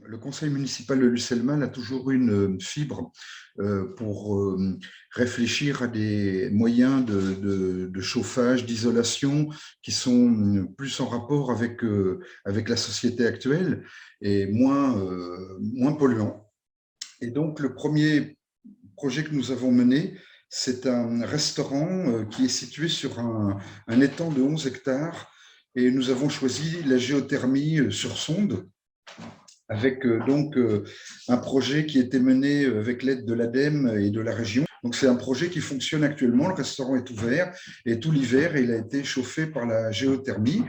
Le conseil municipal de Lucelles-Mal a toujours une fibre pour réfléchir à des moyens de chauffage, d'isolation qui sont plus en rapport avec la société actuelle et moins polluants. Et donc, le premier projet que nous avons mené, c'est un restaurant qui est situé sur un étang de 11 hectares et nous avons choisi la géothermie sur sonde avec un projet qui a été mené avec l'aide de l'ADEME et de la région. Donc c'est un projet qui fonctionne actuellement, le restaurant est ouvert et tout l'hiver il a été chauffé par la géothermie.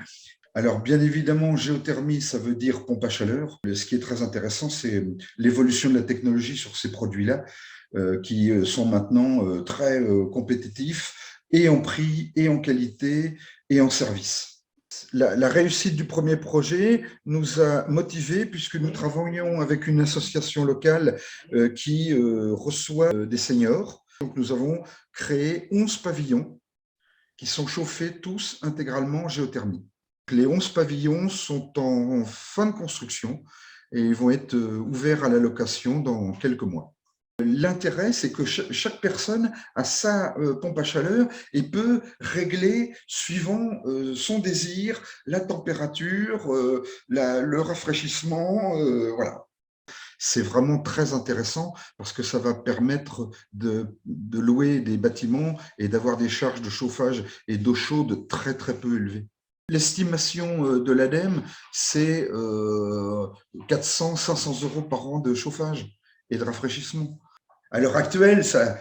Alors bien évidemment, géothermie, ça veut dire pompe à chaleur. Ce qui est très intéressant, c'est l'évolution de la technologie sur ces produits-là qui sont maintenant très compétitifs et en prix, et en qualité, et en service. La réussite du premier projet nous a motivés puisque nous travaillons avec une association locale qui reçoit des seniors. Donc nous avons créé 11 pavillons qui sont chauffés tous intégralement en géothermie. Les 11 pavillons sont en fin de construction et ils vont être ouverts à la location dans quelques mois. L'intérêt, c'est que chaque personne a sa pompe à chaleur et peut régler suivant son désir, la température, le rafraîchissement, voilà. C'est vraiment très intéressant parce que ça va permettre de louer des bâtiments et d'avoir des charges de chauffage et d'eau chaude très très peu élevées. L'estimation de l'ADEME, c'est 400-500 euros par an de chauffage et de rafraîchissement. À l'heure actuelle, ça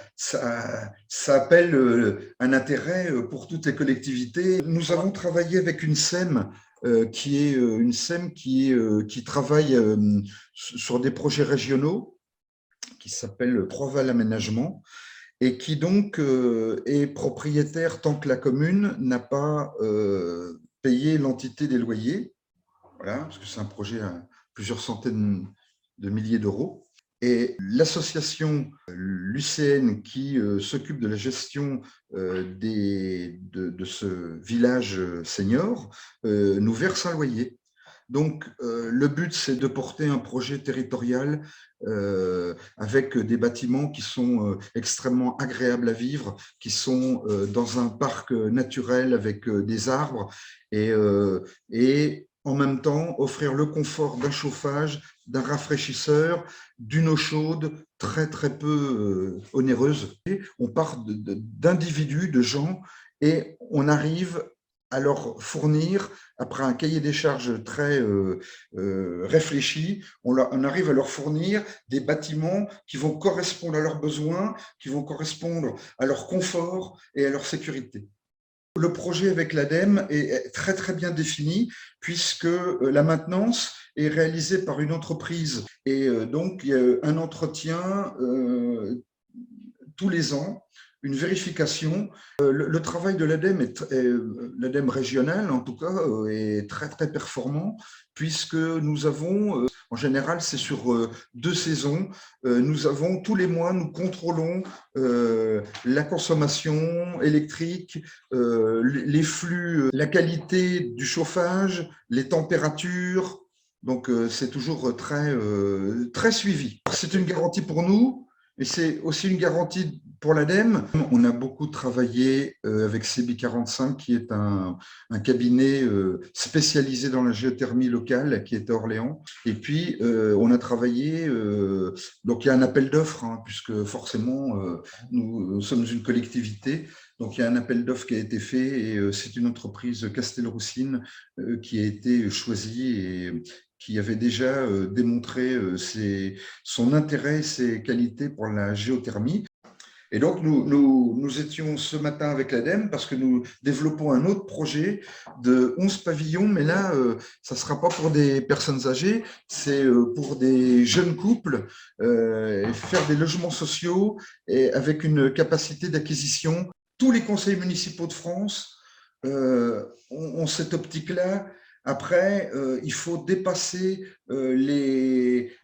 appelle un intérêt pour toutes les collectivités. Nous avons travaillé avec une SEM qui travaille sur des projets régionaux, qui s'appelle Trois-Val Aménagement, et qui donc est propriétaire tant que la commune n'a pas payé l'entité des loyers, voilà, parce que c'est un projet à plusieurs centaines de milliers d'euros. Et l'association Lucéenne qui s'occupe de la gestion de ce village senior nous verse un loyer. Donc, le but, c'est de porter un projet territorial avec des bâtiments qui sont extrêmement agréables à vivre, qui sont dans un parc naturel avec des arbres et en même temps offrir le confort d'un chauffage, d'un rafraîchisseur, d'une eau chaude très très peu onéreuse. Et on part d'individus, de gens, et on arrive à leur fournir, après un cahier des charges très réfléchi, on arrive à leur fournir des bâtiments qui vont correspondre à leurs besoins, qui vont correspondre à leur confort et à leur sécurité. Le projet avec l'ADEME est très très bien défini puisque la maintenance est réalisée par une entreprise et donc il y a un entretien tous les ans, une vérification. Le travail de l'ADEME, l'ADEME régional en tout cas, est très très performant puisque nous avons, en général c'est sur 2 saisons, nous avons tous les mois, nous contrôlons la consommation électrique, les flux, la qualité du chauffage, les températures, donc c'est toujours très suivi. C'est une garantie pour nous. Et c'est aussi une garantie pour l'ADEME. On a beaucoup travaillé avec CB45, qui est un cabinet spécialisé dans la géothermie locale, qui est à Orléans. Et puis, on a travaillé, donc il y a un appel d'offres, hein, puisque forcément, nous sommes une collectivité. Donc, il y a un appel d'offres qui a été fait et c'est une entreprise Castelroussine qui a été choisie et qui avait déjà démontré son intérêt, ses qualités pour la géothermie. Et donc, nous étions ce matin avec l'ADEME parce que nous développons un autre projet de 11 pavillons, mais là, ça ne sera pas pour des personnes âgées, c'est pour des jeunes couples, faire des logements sociaux et avec une capacité d'acquisition. Tous les conseils municipaux de France ont cette optique-là. Après, il faut dépasser les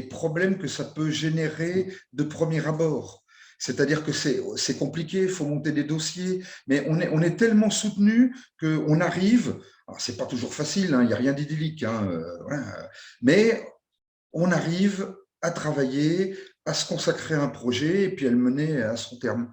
problèmes que ça peut générer de premier abord. C'est-à-dire que c'est compliqué, il faut monter des dossiers, mais on est tellement soutenu qu'on arrive, alors c'est pas toujours facile, hein, il n'y a rien d'idyllique, hein, voilà, mais on arrive à travailler, à se consacrer à un projet et puis à le mener à son terme.